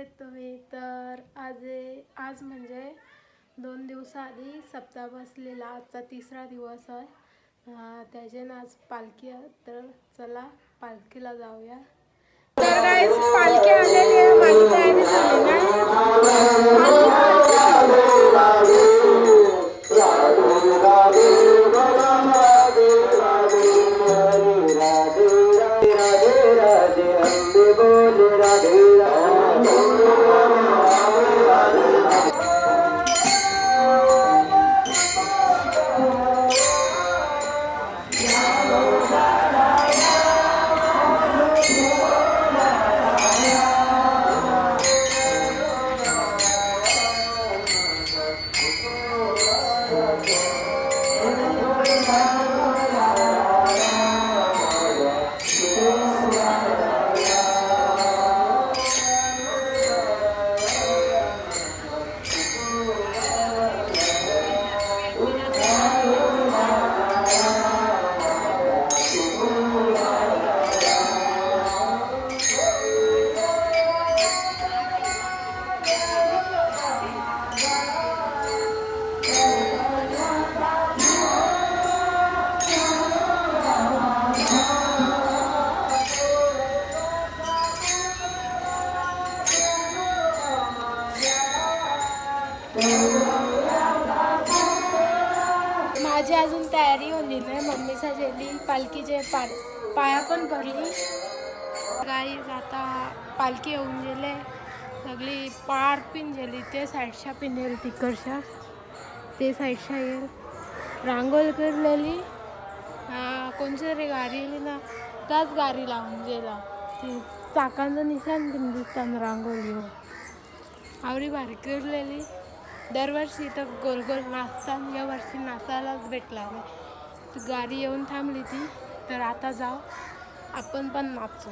आहेत तुम्ही? तर आज म्हणजे 2 दिवसाआधी सप्ताह बसलेला आजचा 3रा दिवस आहे. त्याच्यानं आज पालखी आहे, तर चला पालखीला जाऊया. तर गाईस पालखी आलेली आहे, माझी तयारी झाली माझी अजून तयारी होली नाही. मम्मीचा गेली पालखीचे पाया पण भरली. गाईज आता पालखी येऊन गेले, सगळी पार पिन गेली. ते साईडच्या पिन येईल, तिकडच्या ते साईडच्या येईल. रांगोळी करलेली, कोणची तरी गाडी येईल ना, त्याच गाडी लावून गेला. ती चाकांचं निशाण पण दिसताना रांगोळीवर आवडी भारी करलेली. दरवर्षी तर गोल गोल नाचतात, या वर्षी नाचायलाच भेटला नाही. गाडी येऊन थांबली ती, तर आता जाऊ आपण पण नाचू.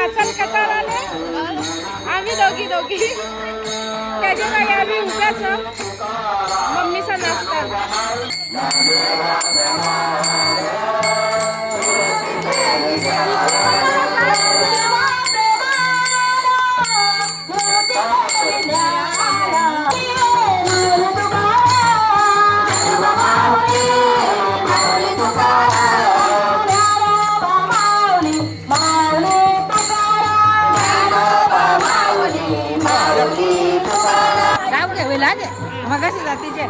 नाचाल कटार आले आम्ही दोघी त्याच्या जागी आम्ही उभ्याच मम्मीचा नाचतात. मगाशी जातीचे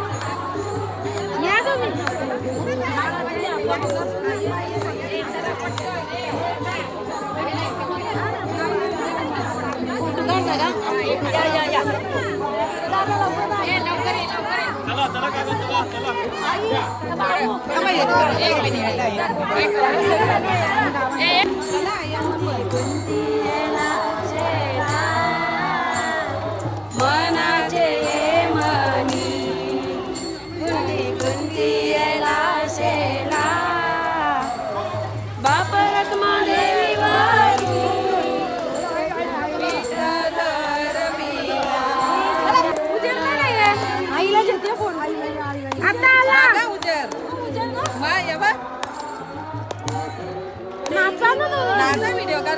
नाचा व्हिडिओ कर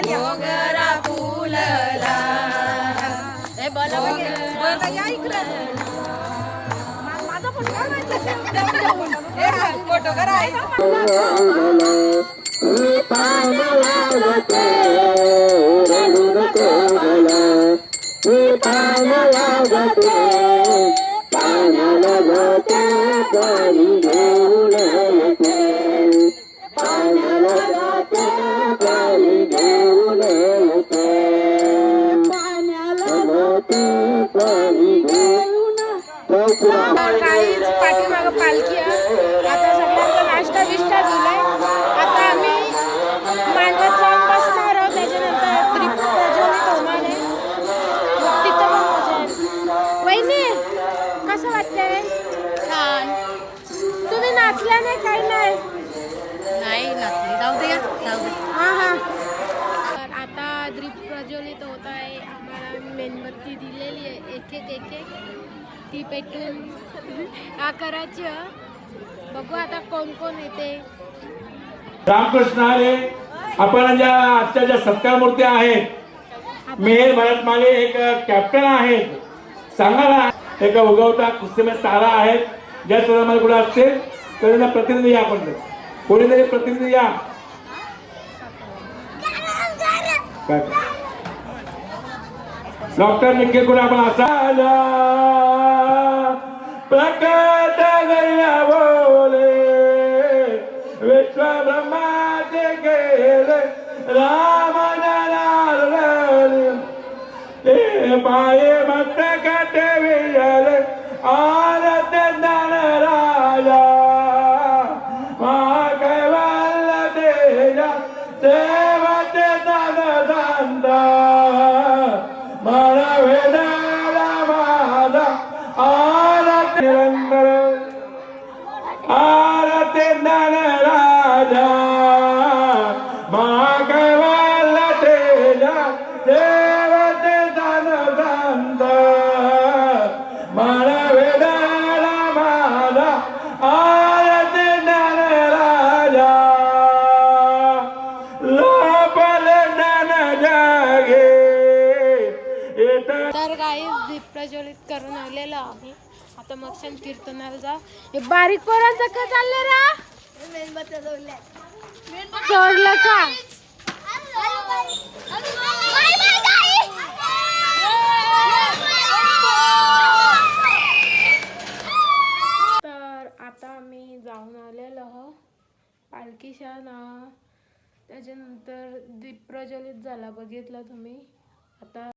मोगरा फुलला फोटो करायचा पाठीमागं पालखी आता सगळ्यांचा नाश्ता बिष्टा दिलाय. आता आम्ही मांडवात जाऊन बसणार आहोत. त्याच्यानंतर दीप प्रज्वलित होणार आहे. तिथं पण मजा आहे. वहिनी कसं वाटतंय? छान. तुम्ही नाचल्या नाही? काही नाही नाचली जाऊ दे हां तर आता दीप प्रज्वलित होत आहे. आम्हाला मेणबत्ती दिलेली आहे एक ती पेटून आकाराची. बघू आता कोण कोण येते. रामकृष्ण हरे. आपण ज्या आजच्या ज्या सत्कार मूर्ती आहेत मेहर भारत मागे एक कॅप्टन आहेत. सांगायला एक उगवता कुस्तीमध्ये तारा आहेत. ज्या मला कुठे असते तर प्रतिनिधी या. आपण कोणीतरी प्रतिनिधी या. डॉक्टर निखिल कुठे आपण असा प्रकट गया बोले विश्व ब्रह्माचे गेले राम ते पाये मस्तक विजले आरत ज्ञान राजा मा कैवल्य तेजा सेवते दान दांदा मला वेदाला माझा आरती निरंतर आरती ज्ञान राजा महाकैवल्य तेजा सेवते दान दांत मला वेदाला माझा आरती ज्ञान राजा लोपल ज्ञान जागे. तर काही दीप प्रज्वलित करून आलेलो आम्ही. आता मग कीर्तनाला जा. हे बारीक पोरांचं का चाललं रा? सोडलं का? तर आता आम्ही जाऊन आलेलो आहो पालखीच्या ना. त्याच्यानंतर दीप प्रज्वलित झाला बघितलं तुम्ही. आता